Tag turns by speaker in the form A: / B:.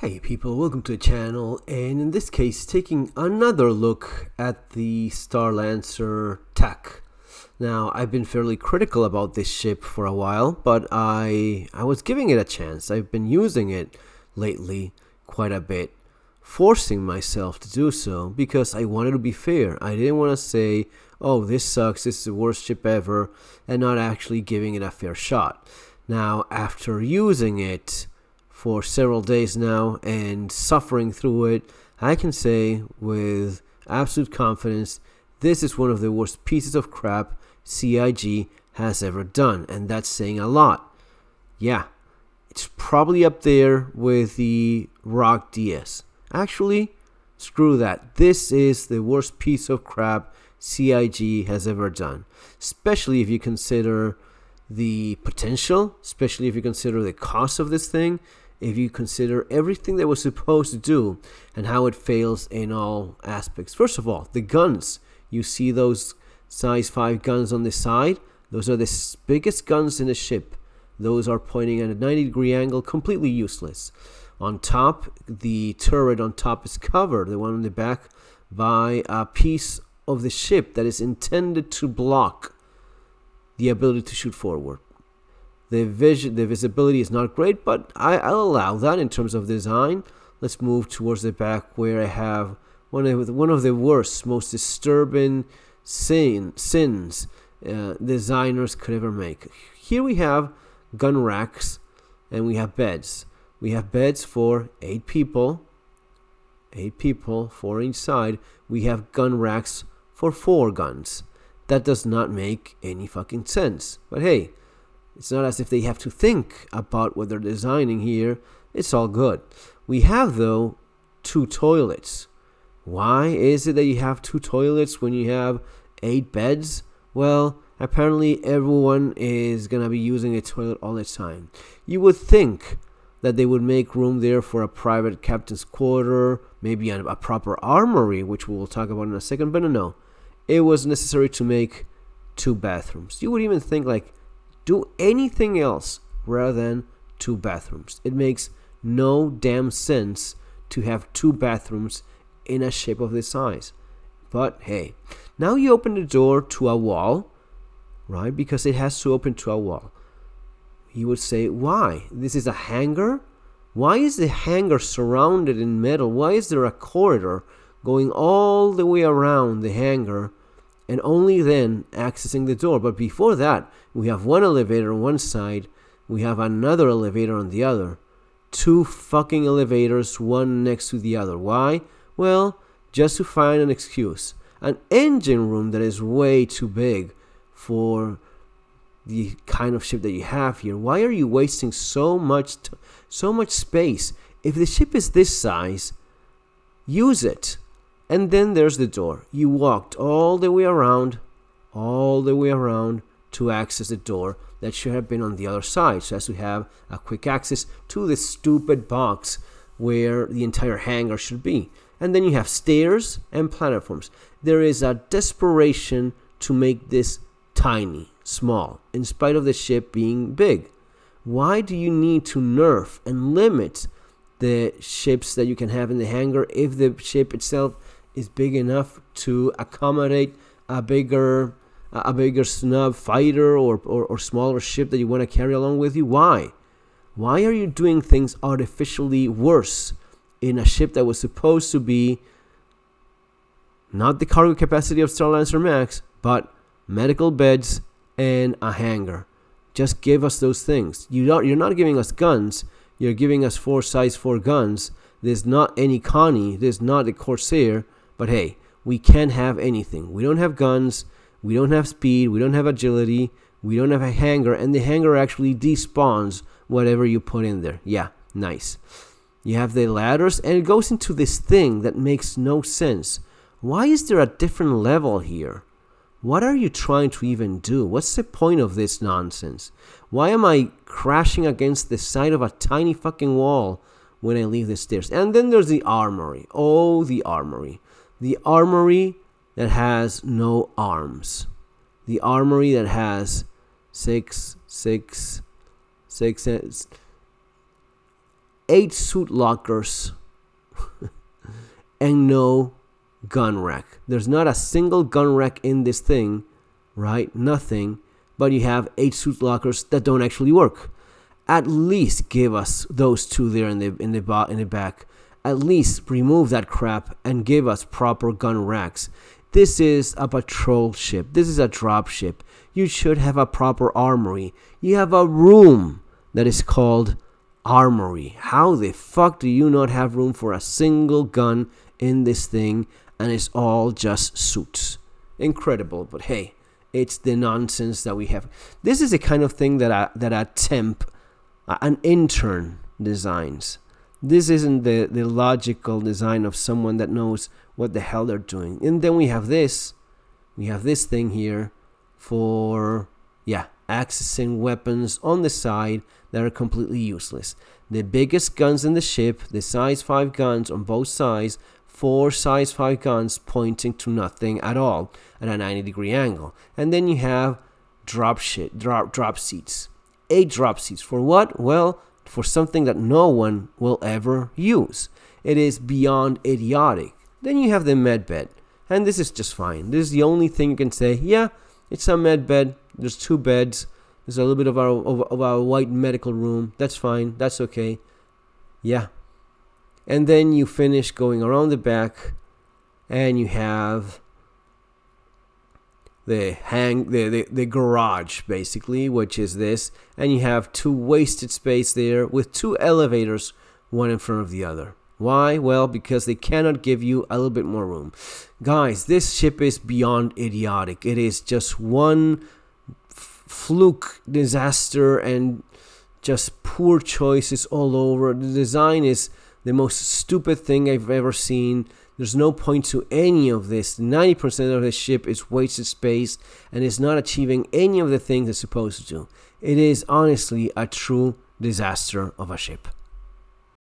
A: Hey people, welcome to the channel, and in this case taking another look at the Starlancer tech. Now, I've been fairly critical about this ship for a while, but I was giving it a chance. I've been using it lately quite a bit, forcing myself to do so because I wanted to be fair. I didn't want to say, oh, this sucks, this is the worst ship ever, and not actually giving it a fair shot. Now, after using it for several days now and suffering through it, I can say with absolute confidence this is one of the worst pieces of crap CIG has ever done, and that's saying a lot. Yeah, it's probably up there with the Rock DS. Actually, screw that. This is the worst piece of crap CIG has ever done, especially if you consider the potential, especially if you consider the cost of this thing, if you consider everything that was supposed to do and how it fails in all aspects. First of all, the guns. You see those size 5 guns on the side? Those are the biggest guns in the ship. Those are pointing at a 90-degree angle, completely useless. On top, the turret on top is covered, the one on the back, by a piece of the ship that is intended to block the ability to shoot forward. The visibility is not great, but I'll allow that in terms of design. Let's move towards the back where I have one of the worst, most disturbing sins designers could ever make. Here we have gun racks and we have beds. We have beds for 8 people, 4 each side. We have gun racks for 4 guns. That does not make any fucking sense. But hey, it's not as if they have to think about what they're designing here. It's all good. We have, though, 2 toilets. Why is it that you have 2 toilets when you have 8 beds? Well, apparently everyone is going to be using a toilet all the time. You would think that they would make room there for a private captain's quarter, maybe a proper armory, which we will talk about in a second, but no. It was necessary to make 2 bathrooms. You would even think, like, do anything else rather than 2 bathrooms. It makes no damn sense to have 2 bathrooms in a ship of this size. But hey, now you open the door to a wall, right? Because it has to open to a wall. You would say, why? This is a hangar? Why is the hangar surrounded in metal? Why is there a corridor going all the way around the hangar and only then accessing the door? But before that, we have one elevator on one side, we have another elevator on the other. 2 fucking elevators, one next to the other. Why? Well, just to find an excuse. An engine room that is way too big for the kind of ship that you have here. Why are you wasting so much space? If the ship is this size, use it. And then there's the door. You walked all the way around to access the door that should have been on the other side, so as to have a quick access to this stupid box where the entire hangar should be. And then you have stairs and platforms. There is a desperation to make this tiny, small, in spite of the ship being big. Why do you need to nerf and limit the ships that you can have in the hangar if the ship itself is big enough to accommodate a bigger snub fighter or smaller ship that you want to carry along with you? Why are you doing things artificially worse in a ship that was supposed to be not the cargo capacity of Starlancer Max, but medical beds and a hangar? Just give us those things. You're not giving us guns. You're giving us 4 size 4 guns. There's not any Connie. There's not a Corsair. But hey, we can't have anything. We don't have guns. We don't have speed. We don't have agility. We don't have a hangar. And the hangar actually despawns whatever you put in there. Yeah, nice. You have the ladders, and it goes into this thing that makes no sense. Why is there a different level here? What are you trying to even do? What's the point of this nonsense? Why am I crashing against the side of a tiny fucking wall when I leave the stairs? And then there's the armory. Oh, the armory. The armory that has no arms. The armory that has 6 8 suit lockers and no gun rack. There's not a single gun rack in this thing, right? Nothing. But you have 8 suit lockers that don't actually work. At least give us those 2 there in the back. At least remove that crap and give us proper gun racks. This is a patrol ship. This is a drop ship. You should have a proper armory. You have a room that is called Armory. How the fuck do you not have room for a single gun in this thing, and it's all just suits? Incredible, but hey, it's the nonsense that we have. This is the kind of thing that a temp, an intern designs. This isn't the logical design of someone that knows what the hell they're doing. And then we have this thing here for, accessing weapons on the side that are completely useless. The biggest guns in the ship, the size 5 guns on both sides, 4 size 5 guns pointing to nothing at all at a 90-degree angle. And then you have drop seats. 8 drop seats. For what? Well, for something that no one will ever use. It is beyond idiotic. Then you have the med bed. And this is just fine. This is the only thing you can say, yeah, it's a med bed. There's 2 beds. There's a little bit of our white medical room. That's fine. That's okay. Yeah. And then you finish going around the back, and you have the garage, basically, which is this. And you have 2 wasted space there with 2 elevators, one in front of the other. Why? Well, because they cannot give you a little bit more room. Guys, this ship is beyond idiotic. It is just one fluke disaster and just poor choices all over. The design is the most stupid thing I've ever seen. There's no point to any of this. 90% of the ship is wasted space and is not achieving any of the things it's supposed to do. It is honestly a true disaster of a ship.